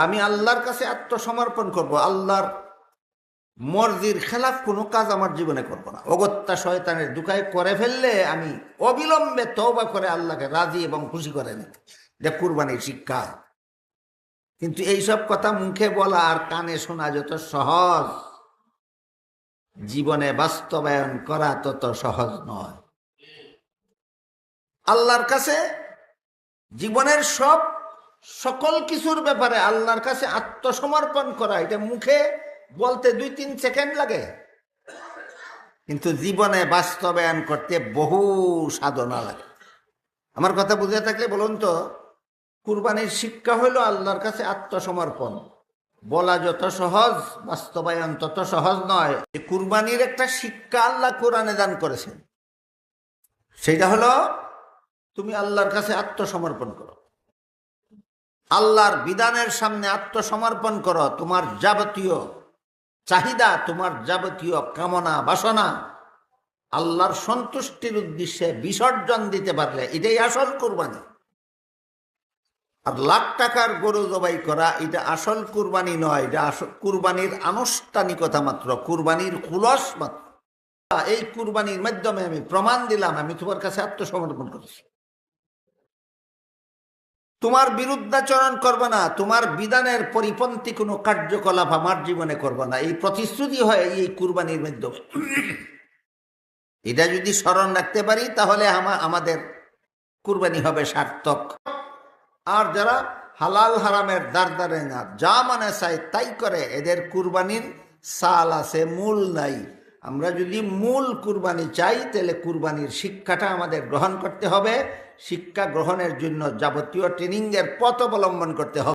আমি আল্লাহর কাছে আত্মসমর্পণ করব, আল্লাহর মর্জির খেলাফ কোনো কাজ আমার জীবনে করব না। অগত্যা শয়তানের দুকায় করে ফেললে আমি অবিলম্বে তওবা করে আল্লাহকে রাজি এবং খুশি করে নিই। এটা কুরবানির শিক্ষা। কিন্তু এইসব কথা মুখে বলা আর কানে শোনা যত সহজ, জীবনে বাস্তবায়ন করা তত সহজ নয়। আল্লাহর কাছে জীবনের সকল কিছুর ব্যাপারে আল্লাহর কাছে আত্মসমর্পণ করা, এটা মুখে বলতে 2-3 সেকেন্ড লাগে, কিন্তু জীবনে বাস্তবায়ন করতে বহু সাধনা লাগে। আমার কথা বুঝে থাকলে বলুন তো, কুরবানির শিক্ষা হলো আল্লাহর কাছে আত্মসমর্পণ। বলা যত সহজ, বাস্তবায়ন তত সহজ নয়। কুরবানির একটা শিক্ষা আল্লাহ কোরআনে দান করেছেন, সেটা হলো তুমি আল্লাহর কাছে আত্মসমর্পণ করো, আল্লাহর বিধানের সামনে আত্মসমর্পণ করো। তোমার যাবতীয় চাহিদা, তোমার যাবতীয় কামনা বাসনা আল্লাহর সন্তুষ্টির উদ্দেশ্যে বিসর্জন দিতে পারলে এটাই আসল কুরবানি। আর লাখ টাকার গরু জবাই করা এটা আসল কুরবানি নয়, এটা আসল কুরবানির আনুষ্ঠানিকতা মাত্র, কুরবানির কুলস মাত্র। এই কুরবানির মাধ্যমে আমি প্রমাণ দিলাম আমি তোমার কাছে আত্মসমর্পণ করেছি। তোমার বিরুদ্ধাচরণ করবো না, তোমার বিধানের পরিপন্থী কোনো কার্যকলাপ আমার জীবনে করবো না, এই প্রতিশ্রুতি হয় এই কুরবানির মাধ্যমে। এটা যদি স্মরণ রাখতে পারি তাহলে আমাদের কুরবানি হবে সার্থক। আর যারা হালাল হারামের দারদারে না, যা মানে চায় তাই করে, এদের কুরবানির সাল আছে, মূল নাই। আমরা যদি মূল কুরবানি চাই তাহলে কুরবানির শিক্ষাটা আমাদের গ্রহণ করতে হবে। শিক্ষা গ্রহণের জন্য যাবতীয় ট্রেনিংয়ের পথ অবলম্বন করতে হবে।